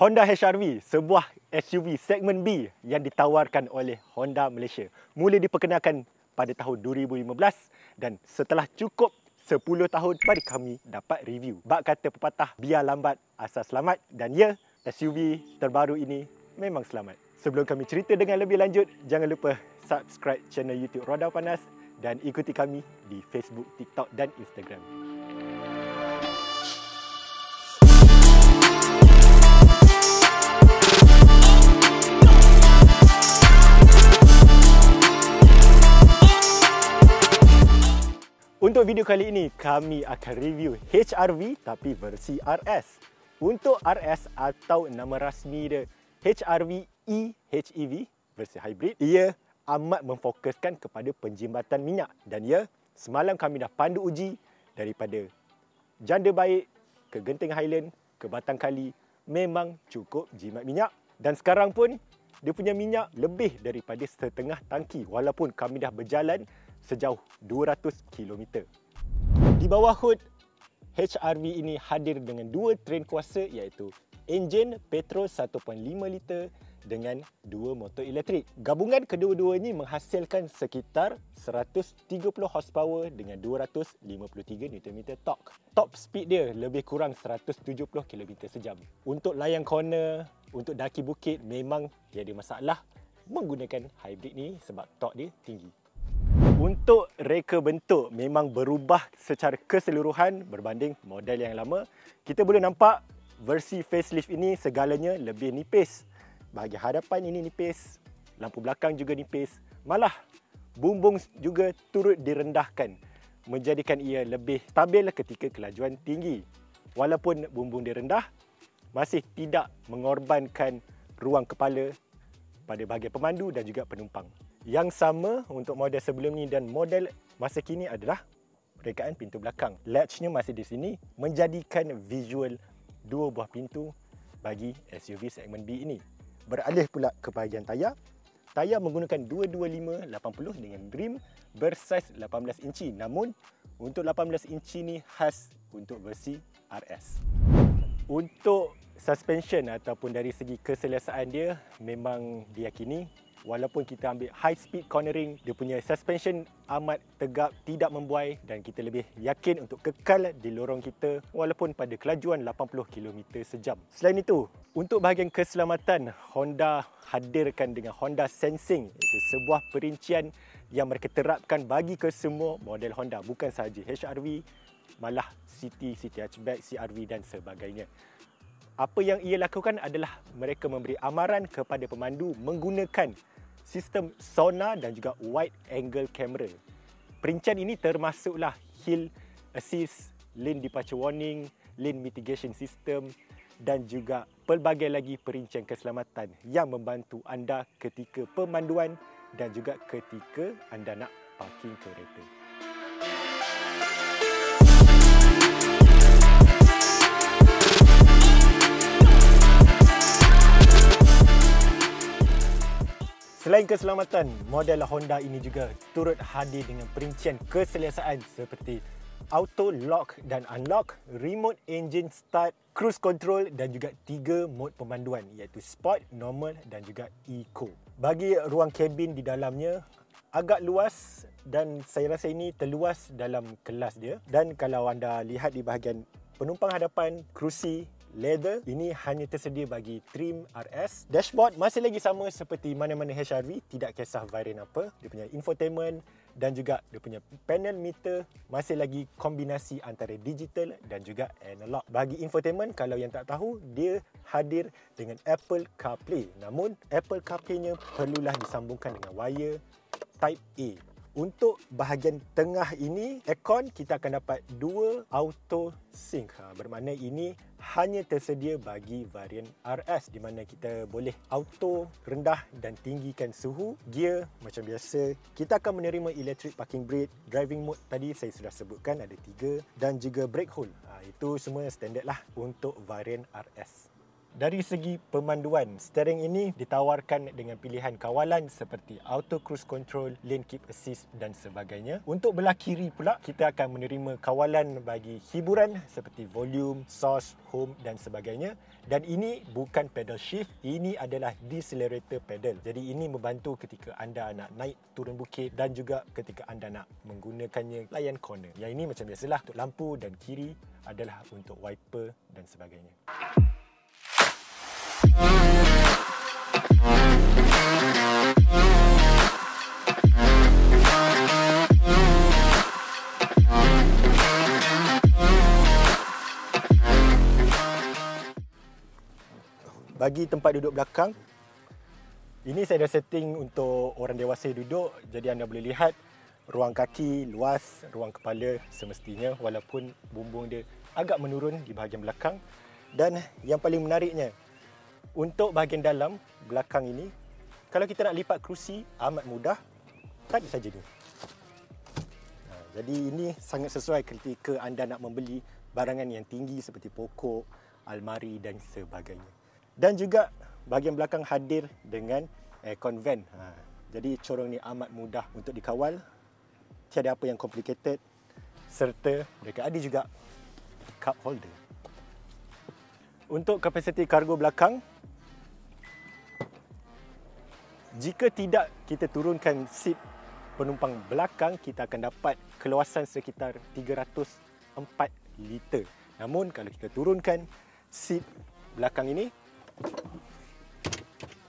Honda HR-V, sebuah SUV segmen B yang ditawarkan oleh Honda Malaysia. Mula diperkenalkan pada tahun 2015 dan setelah cukup 10 tahun baru kami dapat review. Bak kata pepatah, biar lambat asal selamat, dan ya, SUV terbaru ini memang selamat. Sebelum kami cerita dengan lebih lanjut, jangan lupa subscribe channel YouTube Roda Panas dan ikuti kami di Facebook, TikTok dan Instagram. Untuk video kali ini, kami akan review HR-V tapi versi RS. Untuk RS atau nama rasmi dia HR-V eHEV versi hybrid, ia amat memfokuskan kepada penjimbatan minyak. Dan ya, semalam kami dah pandu uji daripada Janda Baik ke Genting Highland ke Batang Kali, memang cukup jimat minyak. Dan sekarang pun dia punya minyak lebih daripada setengah tangki walaupun kami dah berjalan sejauh 200 km. Di bawah hood, HR-V ini hadir dengan dua train kuasa iaitu enjin petrol 1.5 liter dengan dua motor elektrik. Gabungan kedua-duanya menghasilkan sekitar 130 horsepower dengan 253 Nm torque. Top speed dia lebih kurang 170 km sejam. Untuk layang corner, untuk daki bukit memang tiada masalah menggunakan hybrid ni sebab torque dia tinggi. Untuk reka bentuk memang berubah secara keseluruhan berbanding model yang lama. Kita boleh nampak versi facelift ini segalanya lebih nipis. Bahagian hadapan ini nipis, lampu belakang juga nipis. Malah bumbung juga turut direndahkan, menjadikan ia lebih stabil ketika kelajuan tinggi. Walaupun bumbung dia rendah, masih tidak mengorbankan ruang kepala pada bahagian pemandu dan juga penumpang. Yang sama untuk model sebelum ni dan model masa kini adalah rekaan pintu belakang. Latchnya masih di sini, menjadikan visual dua buah pintu bagi SUV segmen B ini. Beralih pula ke bahagian tayar. Tayar menggunakan 225/80 dengan rim bersaiz 18 inci. Namun untuk 18 inci ni khas untuk versi RS. Untuk suspension ataupun dari segi keselesaan dia, memang diyakini walaupun kita ambil high speed cornering, dia punya suspension amat tegap, tidak membuai dan kita lebih yakin untuk kekal di lorong kita walaupun pada kelajuan 80 km sejam. Selain itu, untuk bahagian keselamatan, Honda hadirkan dengan Honda Sensing, iaitu sebuah perincian yang mereka terapkan bagi kesemua model Honda, bukan sahaja HR-V, malah City Hatchback, CR-V dan sebagainya. Apa yang ia lakukan adalah mereka memberi amaran kepada pemandu menggunakan sistem sonar dan juga wide angle camera. Perincian ini termasuklah hill assist, lane departure warning, lane mitigation system dan juga pelbagai lagi perincian keselamatan yang membantu anda ketika pemanduan dan juga ketika anda nak parking kereta. Selain keselamatan, model Honda ini juga turut hadir dengan perincian keselesaan seperti auto lock dan unlock, remote engine start, cruise control dan juga 3 mod pemanduan iaitu sport, normal dan juga eco. Bagi ruang kabin di dalamnya agak luas dan saya rasa ini terluas dalam kelas dia. Dan kalau anda lihat di bahagian penumpang hadapan, kerusi leather ini hanya tersedia bagi trim RS. Dashboard masih lagi sama seperti mana-mana HR-V, tidak kisah varian apa. Dia punya infotainment dan juga dia punya panel meter masih lagi kombinasi antara digital dan juga analog. Bagi infotainment, kalau yang tak tahu, dia hadir dengan Apple CarPlay. Namun Apple CarPlay-nya perlulah disambungkan dengan wire Type A. Untuk bahagian tengah ini, aircon kita akan dapat 2 auto sync. Bermakna ini hanya tersedia bagi varian RS di mana kita boleh auto rendah dan tinggikan suhu. Gear macam biasa. Kita akan menerima electric parking brake. Driving mode tadi saya sudah sebutkan ada 3 dan juga brake hold. Itu semua standard lah untuk varian RS. Dari segi pemanduan, steering ini ditawarkan dengan pilihan kawalan seperti auto cruise control, lane keep assist dan sebagainya. Untuk belah kiri pula, kita akan menerima kawalan bagi hiburan seperti volume, source, home dan sebagainya. Dan ini bukan pedal shift, ini adalah decelerator pedal. Jadi ini membantu ketika anda nak naik turun bukit dan juga ketika anda nak menggunakannya layan corner. Yang ini macam biasalah, untuk lampu dan kiri adalah untuk wiper dan sebagainya. Bagi tempat duduk belakang, ini saya dah setting untuk orang dewasa duduk, jadi anda boleh lihat ruang kaki luas, ruang kepala semestinya walaupun bumbung dia agak menurun di bahagian belakang. Dan yang paling menariknya, untuk bahagian dalam belakang ini, kalau kita nak lipat kerusi amat mudah, tak saja ni. Jadi ini sangat sesuai ketika anda nak membeli barangan yang tinggi seperti pokok, almari dan sebagainya. Dan juga bahagian belakang hadir dengan aircon vent. Jadi corong ni amat mudah untuk dikawal, tiada apa yang complicated, serta mereka ada juga cup holder. Untuk kapasiti kargo belakang, jika tidak kita turunkan seat penumpang belakang, kita akan dapat keluasan sekitar 304 liter. Namun kalau kita turunkan seat belakang ini,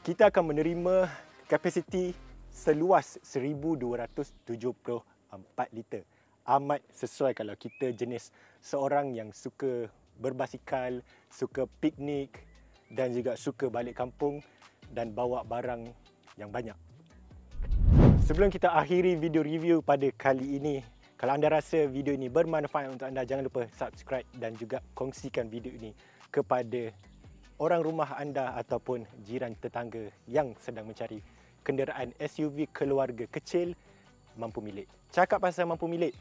kita akan menerima kapasiti seluas 1274 liter. Amat sesuai kalau kita jenis seorang yang suka berbasikal, suka piknik dan juga suka balik kampung dan bawa barang yang banyak. Sebelum kita akhiri video review pada kali ini, kalau anda rasa video ini bermanfaat untuk anda, jangan lupa subscribe dan juga kongsikan video ini kepada orang rumah anda ataupun jiran tetangga yang sedang mencari kenderaan SUV keluarga kecil mampu milik. Cakap pasal mampu milik,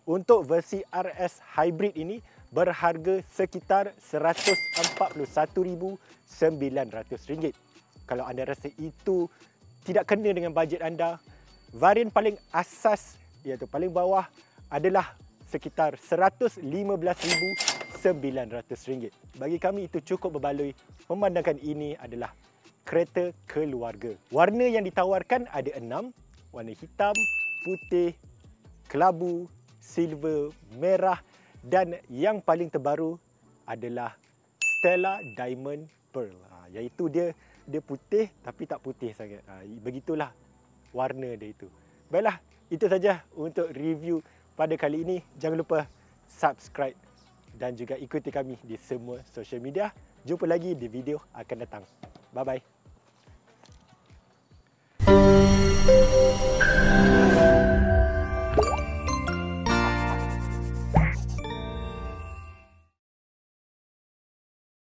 untuk versi RS Hybrid ini berharga sekitar RM141,900. Kalau anda rasa itu tidak kena dengan bajet anda, varian paling asas iaitu paling bawah adalah sekitar RM115,900. Bagi kami itu cukup berbaloi memandangkan ini adalah kereta keluarga. Warna yang ditawarkan ada 6, warna hitam, putih, kelabu, silver, merah dan yang paling terbaru adalah Stella Diamond Pearl. Iaitu dia putih tapi tak putih sangat. Begitulah warna dia itu. Baiklah, itu saja untuk review pada kali ini. Jangan lupa subscribe dan juga ikuti kami di semua social media. Jumpa lagi di video akan datang. Bye-bye.